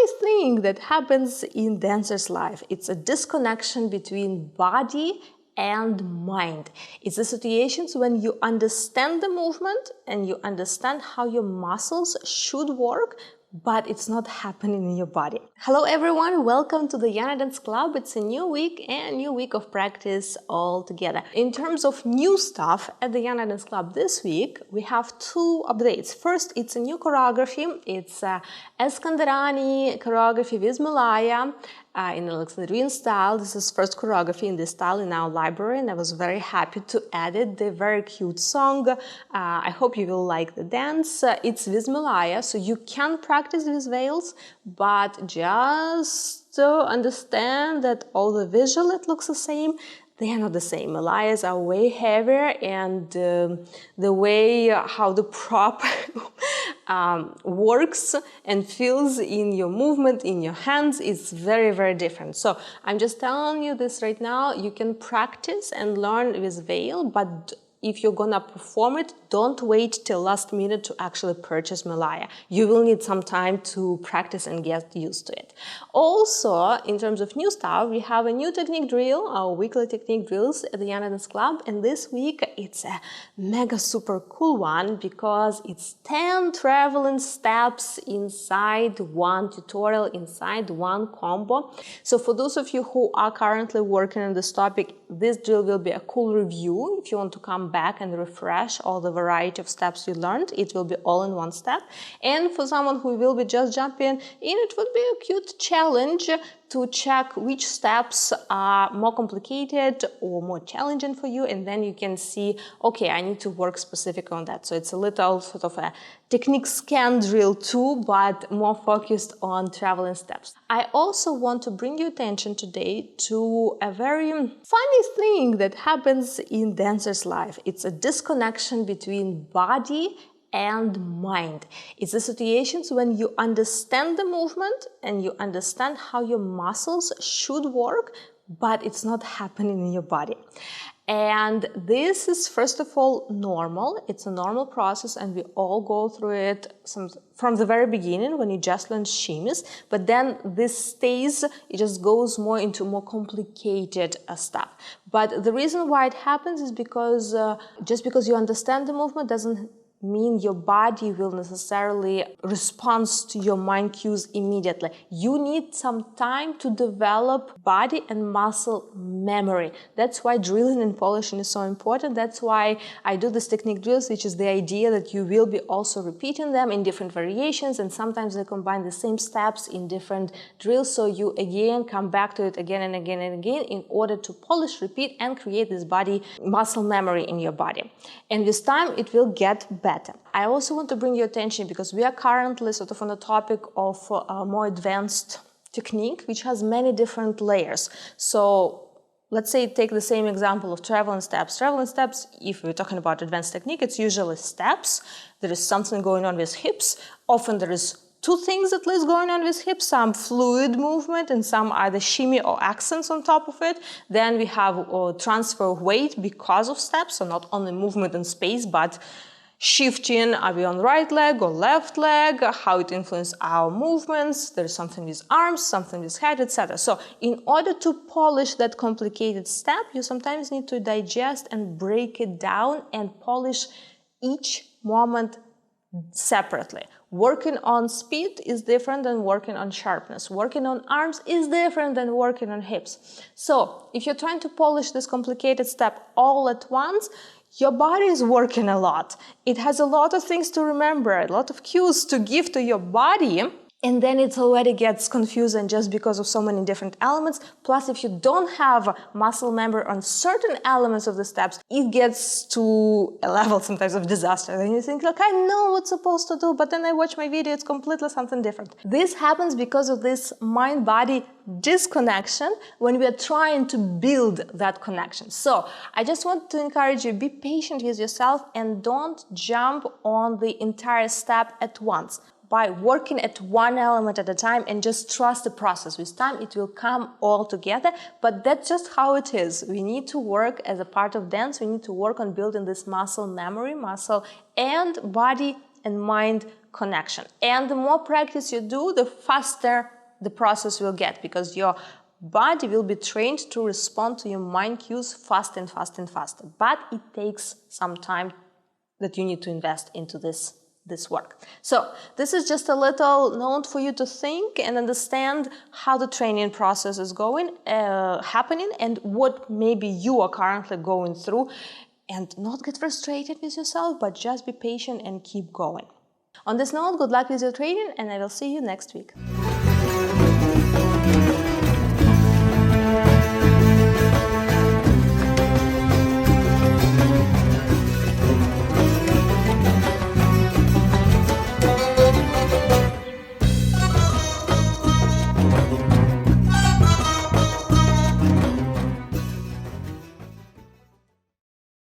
funny thing that happens in dancer's life. It's a disconnection between body and mind. It's the situations when you understand the movement and you understand how your muscles should work, but it's not happening in your body. Hello everyone, welcome to the Yana Dance Club. It's a new week and new week of practice all together. In terms of new stuff at the Yana Dance Club this week, we have two updates. First, it's a new choreography. It's Eskandarani choreography with Malaya in Alexandrian style. This is first choreography in this style in our library, and I was very happy to add it. The very cute song. I hope you will like the dance. It's with Malaya, so you can practice with veils, but just understand that all the visual, it looks the same. They are not the same. Malayas are way heavier, and the way how the prop works and feels in your movement, in your hands, is very, very different. So I'm just telling you this right now. You can practice and learn with veil, but if you're gonna perform it, don't wait till last minute to actually purchase Malaya. You will need some time to practice and get used to it. Also, in terms of new stuff, we have a new technique drill, our weekly technique drills at the Yana Dance Club, and this week it's a mega super cool one because it's 10 traveling steps inside one tutorial, inside one combo. So for those of you who are currently working on this topic, this drill will be a cool review. If you want to come back and refresh all the variety of steps you learned, it will be all in one step. And for someone who will be just jumping in, it would be a cute challenge to check which steps are more complicated or more challenging for you, and then you can see, okay, I need to work specific on that. So it's a little sort of a technique scan drill too, but more focused on traveling steps. I also want to bring your attention today to a very funny thing that happens in dancer's life. It's a disconnection between body and mind. It's the situations when you understand the movement and you understand how your muscles should work, but it's not happening in your body. And this is, first of all, normal. It's a normal process, and we all go through it from the very beginning when you just learn shimmies. But then this stays, it just goes more into more complicated stuff. But the reason why it happens is because just because you understand the movement doesn't mean your body will necessarily respond to your mind cues immediately. You need some time to develop body and muscle memory. That's why drilling and polishing is so important. That's why I do this technique drills, which is the idea that you will be also repeating them in different variations, and sometimes they combine the same steps in different drills, so you again come back to it again and again and again in order to polish, repeat, and create this body muscle memory in your body. And with time it will get better. I also want to bring your attention because we are currently sort of on the topic of a more advanced technique which has many different layers. So let's say take the same example of traveling steps. Traveling steps, if we're talking about advanced technique, it's usually steps. There is something going on with hips. Often there is two things at least going on with hips, some fluid movement and some either shimmy or accents on top of it. Then we have transfer of weight because of steps, so not only movement in space, but shifting, are we on right leg or left leg, how it influences our movements. There's something with arms, something with head, etc. So in order to polish that complicated step, you sometimes need to digest and break it down and polish each moment separately. Working on speed is different than working on sharpness. Working on arms is different than working on hips. So if you're trying to polish this complicated step all at once, your body is working a lot. It has a lot of things to remember, a lot of cues to give to your body, and then it already gets confusing just because of so many different elements. Plus, if you don't have muscle memory on certain elements of the steps, it gets to a level sometimes of disaster. And you think, like, I know what's supposed to do, but then I watch my video, it's completely something different. This happens because of this mind-body disconnection when we are trying to build that connection. So I just want to encourage you, be patient with yourself and don't jump on the entire step at once. By working at one element at a time and just trust the process. With time, it will come all together, but that's just how it is. We need to work as a part of dance. We need to work on building this muscle memory, muscle and body and mind connection. And the more practice you do, the faster the process will get, because your body will be trained to respond to your mind cues fast and fast and fast. But it takes some time that you need to invest into this work. So this is just a little note for you to think and understand how the training process is happening, and what maybe you are currently going through, and not get frustrated with yourself, but just be patient and keep going. On this note, good luck with your training, and I will see you next week.